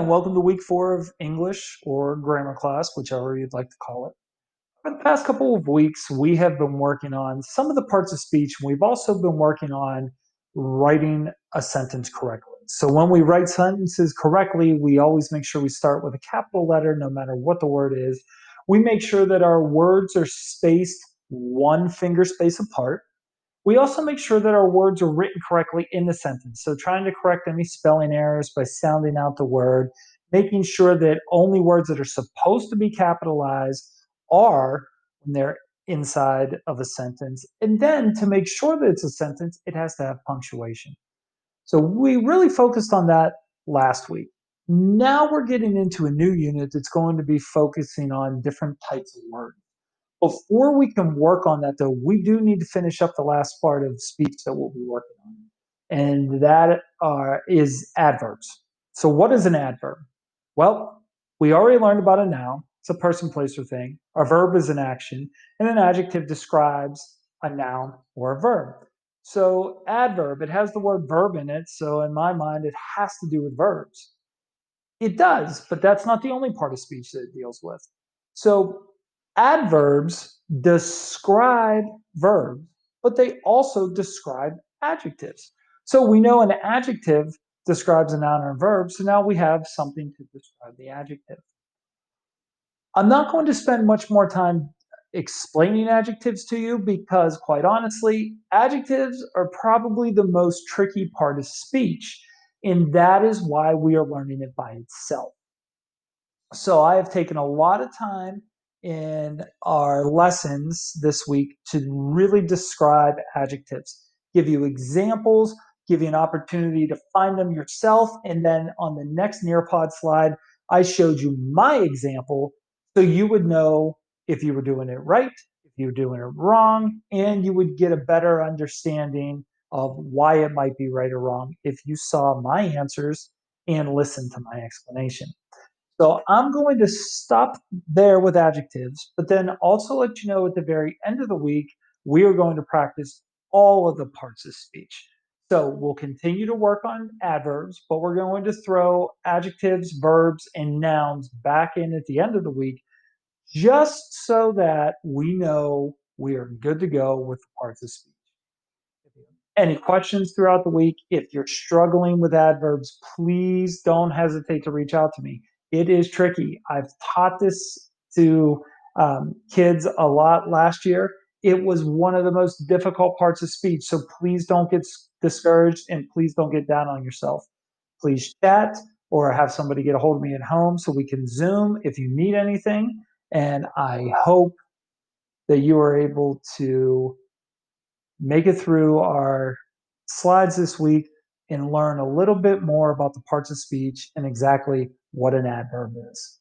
and welcome to week 4 of English or grammar class, whichever you'd like to call it. For the past couple of weeks, we have been working on some of the parts of speech, and we've also been working on writing a sentence correctly. So when we write sentences correctly, we always make sure we start with a capital letter, no matter what the word is. We make sure that our words are spaced one finger space apart. We also make sure that our words are written correctly in the sentence. So trying to correct any spelling errors by sounding out the word, making sure that only words that are supposed to be capitalized are when they're inside of a sentence. And then to make sure that it's a sentence, it has to have punctuation. So we really focused on that last week. Now we're getting into a new unit that's going to be focusing on different types of words. Before we can work on that, though, we do need to finish up the last part of speech that we'll be working on, and that is adverbs. So, what is an adverb? Well, we already learned about a noun. It's a person, place, or thing. A verb is an action, and an adjective describes a noun or a verb. So, adverb, it has the word verb in it. So, in my mind, it has to do with verbs. It does, but that's not the only part of speech that it deals with. So adverbs describe verbs, but they also describe adjectives. So we know an adjective describes a noun or a verb, so now we have something to describe the adjective. I'm not going to spend much more time explaining adjectives to you because, quite honestly, adjectives are probably the most tricky part of speech, and that is why we are learning it by itself. So I have taken a lot of time in our lessons this week to really describe adjectives, give you examples, give you an opportunity to find them yourself. And then on the next Nearpod slide, I showed you my example so you would know if you were doing it right, if you were doing it wrong, and you would get a better understanding of why it might be right or wrong if you saw my answers and listened to my explanation. So I'm going to stop there with adjectives, but then also let you know at the very end of the week, we are going to practice all of the parts of speech. So we'll continue to work on adverbs, but we're going to throw adjectives, verbs, and nouns back in at the end of the week, just so that we know we are good to go with the parts of speech. Any questions throughout the week? If you're struggling with adverbs, please don't hesitate to reach out to me. It is tricky. I've taught this to kids a lot last year. It was one of the most difficult parts of speech. So please don't get discouraged and please don't get down on yourself. Please chat or have somebody get a hold of me at home so we can Zoom if you need anything. And I hope that you are able to make it through our slides this week and learn a little bit more about the parts of speech and exactly what an adverb is.